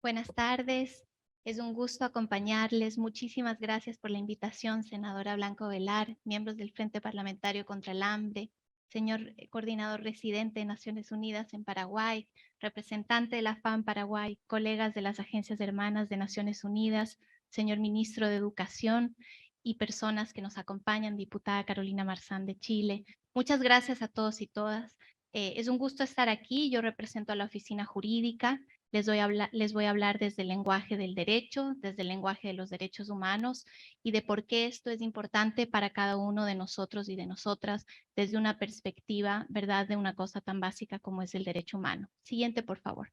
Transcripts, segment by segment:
Buenas tardes, es un gusto acompañarles. Muchísimas gracias por la invitación, senadora Blanco Velar, miembros del Frente Parlamentario contra el Hambre, señor coordinador residente de Naciones Unidas en Paraguay, representante de la FAM Paraguay, colegas de las agencias hermanas de Naciones Unidas, señor ministro de Educación y personas que nos acompañan, diputada Carolina Marzán de Chile. Muchas gracias a todos y todas. Es un gusto estar aquí. Yo represento a la oficina jurídica. Les voy a hablar desde el lenguaje del derecho, desde el lenguaje de los derechos humanos y de por qué esto es importante para cada uno de nosotros y de nosotras desde una perspectiva, ¿verdad?, de una cosa tan básica como es el derecho humano. Siguiente, por favor.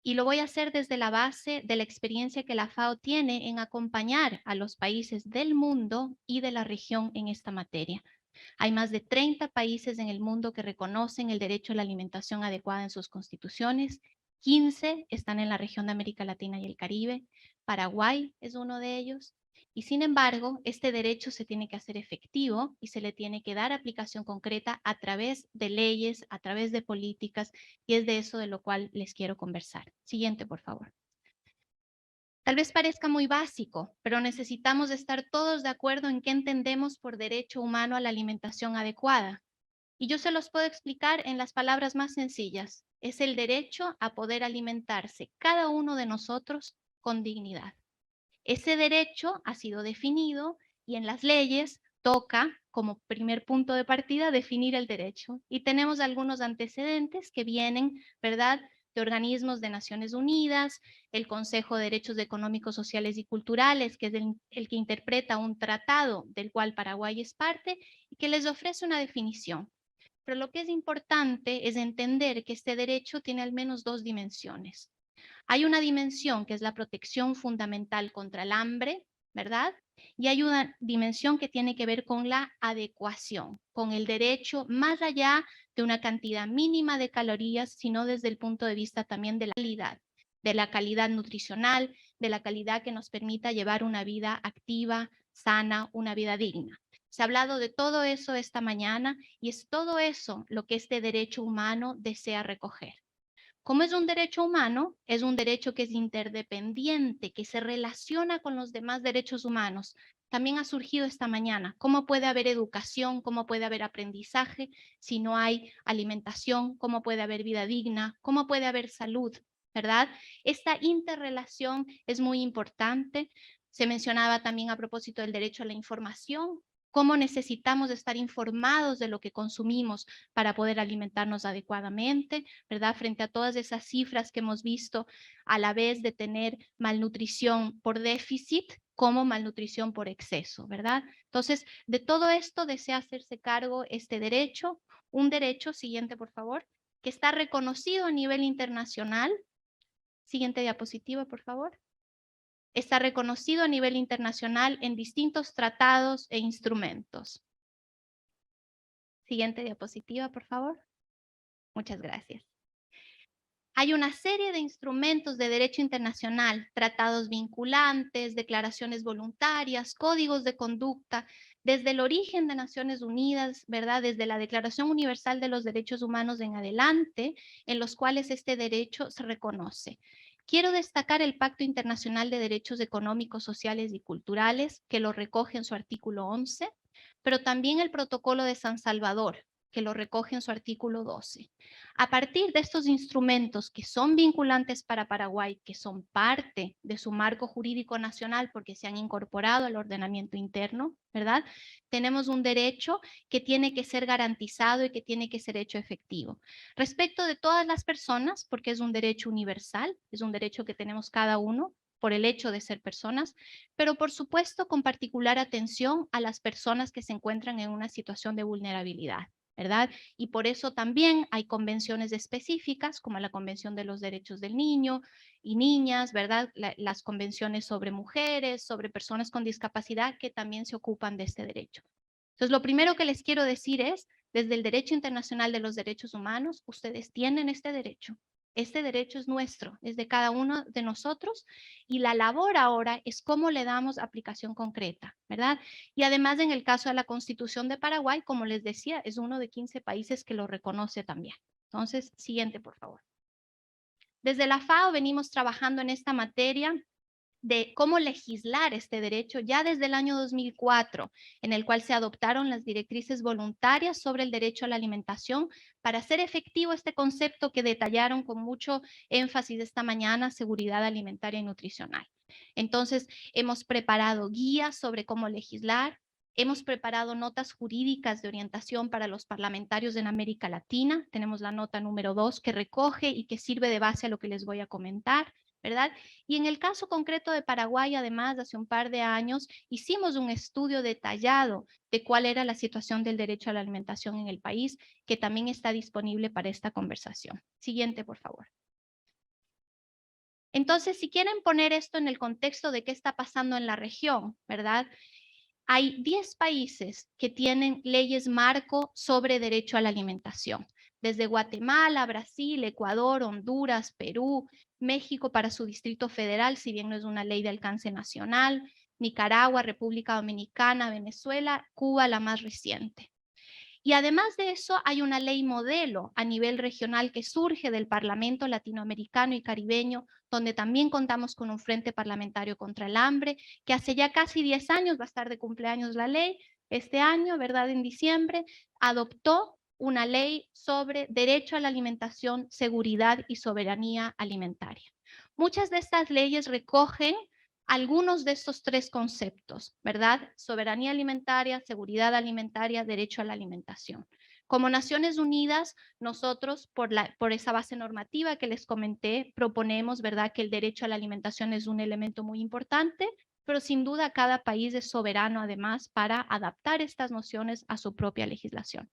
Y lo voy a hacer desde la base de la experiencia que la FAO tiene en acompañar a los países del mundo y de la región en esta materia. Hay más de 30 países en el mundo que reconocen el derecho a la alimentación adecuada en sus constituciones. 15 están en la región de América Latina y el Caribe. Paraguay es uno de ellos. Y sin embargo, este derecho se tiene que hacer efectivo y se le tiene que dar aplicación concreta a través de leyes, a través de políticas, y es de eso de lo cual les quiero conversar. Siguiente, por favor. Tal vez parezca muy básico, pero necesitamos estar todos de acuerdo en qué entendemos por derecho humano a la alimentación adecuada. Y yo se los puedo explicar en las palabras más sencillas. Es el derecho a poder alimentarse cada uno de nosotros con dignidad. Ese derecho ha sido definido y en las leyes toca, como primer punto de partida, definir el derecho. Y tenemos algunos antecedentes que vienen, ¿verdad?, de organismos de Naciones Unidas, el Consejo de Derechos Económicos, Sociales y Culturales, que es el que interpreta un tratado del cual Paraguay es parte y que les ofrece una definición. Pero lo que es importante es entender que este derecho tiene al menos dos dimensiones. Hay una dimensión que es la protección fundamental contra el hambre, ¿verdad? Y hay una dimensión que tiene que ver con la adecuación, con el derecho más allá de una cantidad mínima de calorías, sino desde el punto de vista también de la calidad nutricional, de la calidad que nos permita llevar una vida activa, sana, una vida digna. Se ha hablado de todo eso esta mañana y es todo eso lo que este derecho humano desea recoger. Como es un derecho humano, es un derecho que es interdependiente, que se relaciona con los demás derechos humanos. También ha surgido esta mañana. ¿Cómo puede haber educación? ¿Cómo puede haber aprendizaje si no hay alimentación? ¿Cómo puede haber vida digna? ¿Cómo puede haber salud? ¿Verdad? Esta interrelación es muy importante. Se mencionaba también a propósito del derecho a la información, cómo necesitamos estar informados de lo que consumimos para poder alimentarnos adecuadamente, ¿verdad? Frente a todas esas cifras que hemos visto a la vez de tener malnutrición por déficit como malnutrición por exceso, ¿verdad? Entonces, de todo esto desea hacerse cargo este derecho, un derecho, siguiente por favor, que está reconocido a nivel internacional. Siguiente diapositiva, por favor. Está reconocido a nivel internacional en distintos tratados e instrumentos. Siguiente diapositiva, por favor. Muchas gracias. Hay una serie de instrumentos de derecho internacional, tratados vinculantes, declaraciones voluntarias, códigos de conducta, desde el origen de Naciones Unidas, ¿verdad? Desde la Declaración Universal de los Derechos Humanos en adelante, en los cuales este derecho se reconoce. Quiero destacar el Pacto Internacional de Derechos Económicos, Sociales y Culturales, que lo recoge en su artículo 11, pero también el Protocolo de San Salvador, que lo recoge en su artículo 12. A partir de estos instrumentos que son vinculantes para Paraguay, que son parte de su marco jurídico nacional porque se han incorporado al ordenamiento interno, ¿verdad? Tenemos un derecho que tiene que ser garantizado y que tiene que ser hecho efectivo. Respecto de todas las personas, porque es un derecho universal, es un derecho que tenemos cada uno por el hecho de ser personas, pero por supuesto con particular atención a las personas que se encuentran en una situación de vulnerabilidad, ¿verdad? Y por eso también hay convenciones específicas, como la Convención de los Derechos del Niño y Niñas, ¿verdad? Las convenciones sobre mujeres, sobre personas con discapacidad, que también se ocupan de este derecho. Entonces, lo primero que les quiero decir es, desde el derecho internacional de los derechos humanos, ustedes tienen este derecho. Este derecho es nuestro, es de cada uno de nosotros, y la labor ahora es cómo le damos aplicación concreta, ¿verdad? Y además, en el caso de la Constitución de Paraguay, como les decía, es uno de 15 países que lo reconoce también. Entonces, siguiente, por favor. Desde la FAO venimos trabajando en esta materia de cómo legislar este derecho ya desde el año 2004, en el cual se adoptaron las directrices voluntarias sobre el derecho a la alimentación para hacer efectivo este concepto que detallaron con mucho énfasis esta mañana, seguridad alimentaria y nutricional. Entonces, hemos preparado guías sobre cómo legislar, hemos preparado notas jurídicas de orientación para los parlamentarios en América Latina. Tenemos la nota número 2 que recoge y que sirve de base a lo que les voy a comentar, ¿verdad? Y en el caso concreto de Paraguay, además, hace un par de años hicimos un estudio detallado de cuál era la situación del derecho a la alimentación en el país, que también está disponible para esta conversación. Siguiente, por favor. Entonces, si quieren poner esto en el contexto de qué está pasando en la región, ¿verdad? Hay 10 países que tienen leyes marco sobre derecho a la alimentación, desde Guatemala, Brasil, Ecuador, Honduras, Perú, México para su Distrito Federal, si bien no es una ley de alcance nacional, Nicaragua, República Dominicana, Venezuela, Cuba, la más reciente. Y además de eso, hay una ley modelo a nivel regional que surge del Parlamento Latinoamericano y Caribeño, donde también contamos con un Frente Parlamentario contra el Hambre, que hace ya casi 10 años, va a estar de cumpleaños la ley, este año, ¿verdad? En diciembre, adoptó una ley sobre derecho a la alimentación, seguridad y soberanía alimentaria. Muchas de estas leyes recogen algunos de estos tres conceptos, ¿verdad? Soberanía alimentaria, seguridad alimentaria, derecho a la alimentación. Como Naciones Unidas, nosotros, por esa base normativa que les comenté, proponemos, ¿verdad?, que el derecho a la alimentación es un elemento muy importante, pero sin duda cada país es soberano además para adaptar estas nociones a su propia legislación.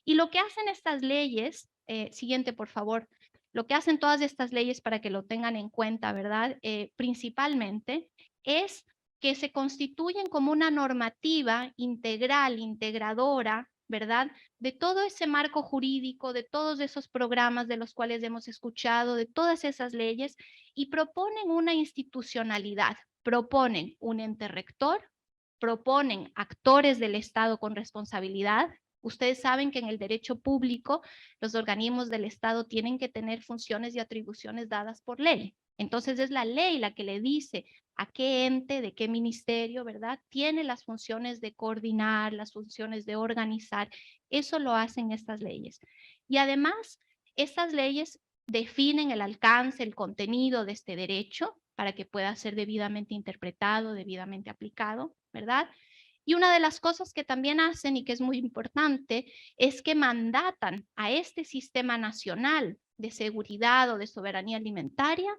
Y lo que hacen estas leyes, siguiente por favor, lo que hacen todas estas leyes para que lo tengan en cuenta, ¿verdad? Principalmente es que se constituyen como una normativa integral, integradora, ¿verdad? De todo ese marco jurídico, de todos esos programas de los cuales hemos escuchado, de todas esas leyes, y proponen una institucionalidad, proponen un ente rector, proponen actores del Estado con responsabilidad. Ustedes saben que en el derecho público los organismos del Estado tienen que tener funciones y atribuciones dadas por ley. Entonces es la ley la que le dice a qué ente, de qué ministerio, ¿verdad? Tiene las funciones de coordinar, las funciones de organizar. Eso lo hacen estas leyes. Y además, estas leyes definen el alcance, el contenido de este derecho para que pueda ser debidamente interpretado, debidamente aplicado, ¿verdad? Y una de las cosas que también hacen y que es muy importante es que mandatan a este sistema nacional de seguridad o de soberanía alimentaria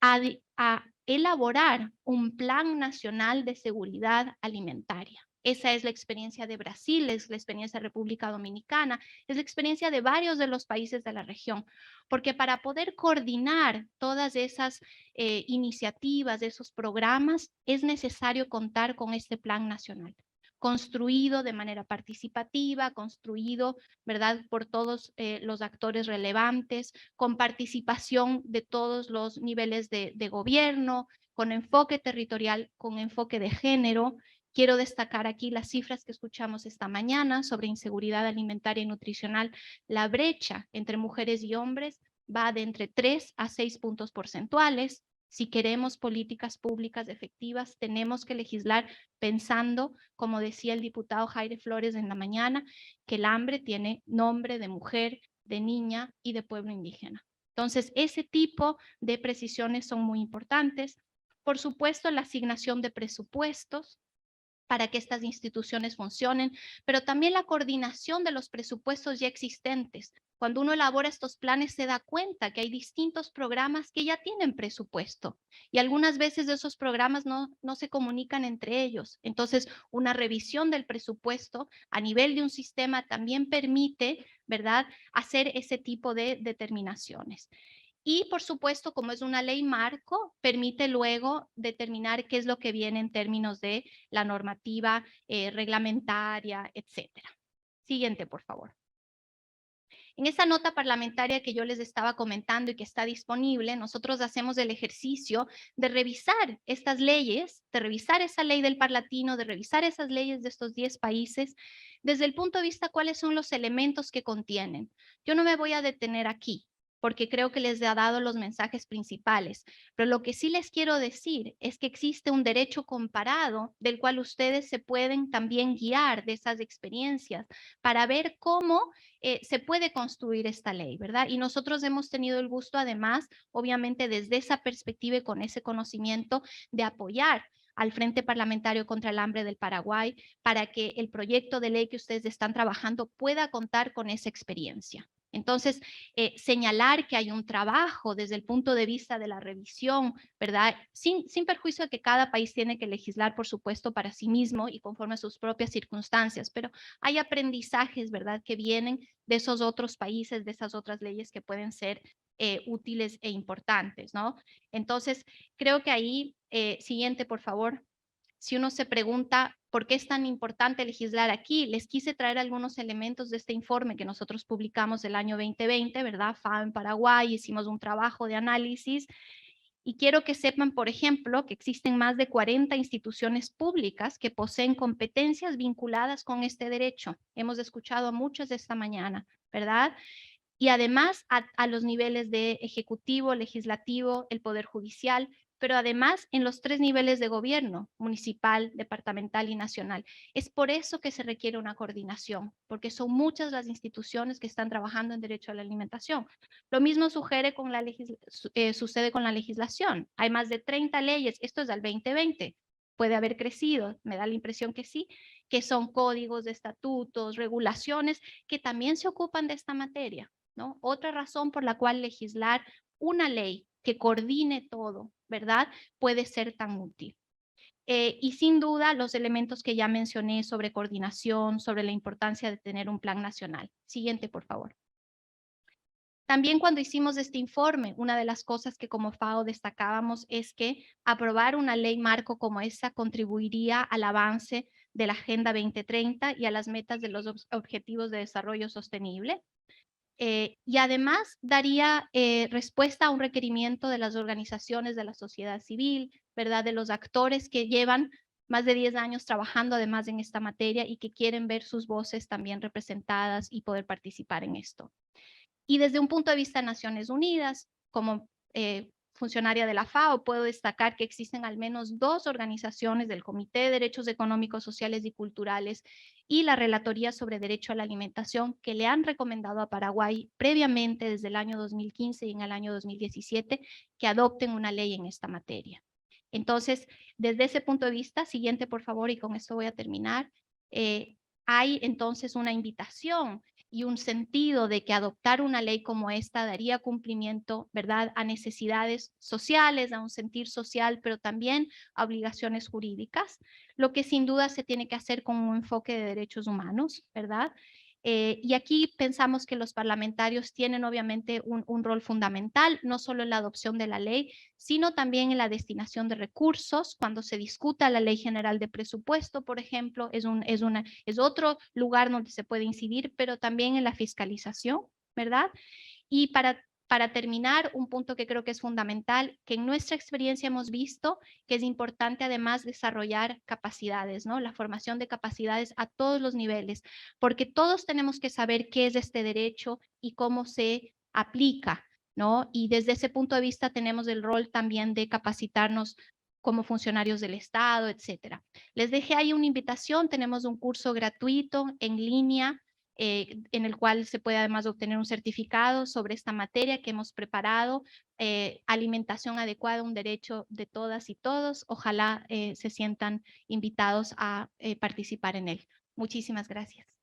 a elaborar un plan nacional de seguridad alimentaria. Esa es la experiencia de Brasil, es la experiencia de República Dominicana, es la experiencia de varios de los países de la región, porque para poder coordinar todas esas iniciativas, esos programas, es necesario contar con este plan nacional construido de manera participativa, construido, ¿verdad?, por todos los actores relevantes, con participación de todos los niveles de gobierno, con enfoque territorial, con enfoque de género. Quiero destacar aquí las cifras que escuchamos esta mañana sobre inseguridad alimentaria y nutricional. La brecha entre mujeres y hombres va de entre 3 a 6 puntos porcentuales. Si queremos políticas públicas efectivas, tenemos que legislar pensando, como decía el diputado Jaire Flores en la mañana, que el hambre tiene nombre de mujer, de niña y de pueblo indígena. Entonces, ese tipo de precisiones son muy importantes. Por supuesto, la asignación de presupuestos para que estas instituciones funcionen, pero también la coordinación de los presupuestos ya existentes. Cuando uno elabora estos planes se da cuenta que hay distintos programas que ya tienen presupuesto y algunas veces esos programas no se comunican entre ellos. Entonces, una revisión del presupuesto a nivel de un sistema también permite, ¿verdad?, hacer ese tipo de determinaciones. Y por supuesto, como es una ley marco, permite luego determinar qué es lo que viene en términos de la normativa reglamentaria, etcétera. Siguiente, por favor. En esa nota parlamentaria que yo les estaba comentando y que está disponible, nosotros hacemos el ejercicio de revisar estas leyes, de revisar esa ley del Parlatino, de revisar esas leyes de estos 10 países, desde el punto de vista cuáles son los elementos que contienen. Yo no me voy a detener aquí. porque creo que les ha dado los mensajes principales. Pero lo que sí les quiero decir es que existe un derecho comparado del cual ustedes se pueden también guiar de esas experiencias para ver cómo se puede construir esta ley, ¿verdad? Y nosotros hemos tenido el gusto, además, obviamente desde esa perspectiva y con ese conocimiento, de apoyar al Frente Parlamentario contra el Hambre del Paraguay para que el proyecto de ley que ustedes están trabajando pueda contar con esa experiencia. Entonces, señalar que hay un trabajo desde el punto de vista de la revisión, ¿verdad? Sin perjuicio de que cada país tiene que legislar, por supuesto, para sí mismo y conforme a sus propias circunstancias, pero hay aprendizajes, ¿verdad?, que vienen de esos otros países, de esas otras leyes que pueden ser útiles e importantes, ¿no? Entonces, creo que ahí, siguiente, por favor. Si uno se pregunta por qué es tan importante legislar aquí, les quise traer algunos elementos de este informe que nosotros publicamos el año 2020, ¿verdad? FAO en Paraguay, hicimos un trabajo de análisis y quiero que sepan, por ejemplo, que existen más de 40 instituciones públicas que poseen competencias vinculadas con este derecho. Hemos escuchado a muchas de esta mañana, ¿verdad? Y además a los niveles de ejecutivo, legislativo, el poder judicial, pero además en los 3 niveles de gobierno, municipal, departamental y nacional. Es por eso que se requiere una coordinación, porque son muchas las instituciones que están trabajando en derecho a la alimentación. Lo mismo sucede con la legislación. Hay más de 30 leyes, esto es del 2020, puede haber crecido, me da la impresión que sí, que son códigos de estatutos, regulaciones que también se ocupan de esta materia, ¿no? Otra razón por la cual legislar una ley que coordine todo, ¿verdad?, puede ser tan útil. Y sin duda, los elementos que ya mencioné sobre coordinación, sobre la importancia de tener un plan nacional. Siguiente, por favor. También cuando hicimos este informe, una de las cosas que como FAO destacábamos es que aprobar una ley marco como esta contribuiría al avance de la Agenda 2030 y a las metas de los Objetivos de Desarrollo Sostenible. Y además daría respuesta a un requerimiento de las organizaciones de la sociedad civil, ¿verdad? De los actores que llevan más de 10 años trabajando además en esta materia y que quieren ver sus voces también representadas y poder participar en esto. Y desde un punto de vista de Naciones Unidas, como funcionaria de la FAO, puedo destacar que existen al menos 2 organizaciones del Comité de Derechos Económicos, Sociales y Culturales y la Relatoría sobre Derecho a la Alimentación que le han recomendado a Paraguay previamente desde el año 2015 y en el año 2017 que adopten una ley en esta materia. Entonces, desde ese punto de vista, siguiente por favor, y con esto voy a terminar, hay entonces una invitación y un sentido de que adoptar una ley como esta daría cumplimiento, ¿verdad?, a necesidades sociales, a un sentir social, pero también a obligaciones jurídicas, lo que sin duda se tiene que hacer con un enfoque de derechos humanos, ¿verdad? Y aquí pensamos que los parlamentarios tienen obviamente un rol fundamental, no solo en la adopción de la ley, sino también en la destinación de recursos. Cuando se discuta la Ley General de Presupuesto, por ejemplo, es otro lugar donde se puede incidir, pero también en la fiscalización, ¿verdad? Y para terminar, un punto que creo que es fundamental, que en nuestra experiencia hemos visto que es importante además desarrollar capacidades, ¿no? La formación de capacidades a todos los niveles, porque todos tenemos que saber qué es este derecho y cómo se aplica, ¿no? Y desde ese punto de vista tenemos el rol también de capacitarnos como funcionarios del Estado, etcétera. Les dejé ahí una invitación, tenemos un curso gratuito en línea en el cual se puede además obtener un certificado sobre esta materia que hemos preparado, alimentación adecuada, un derecho de todas y todos. Ojalá se sientan invitados a participar en él. Muchísimas gracias.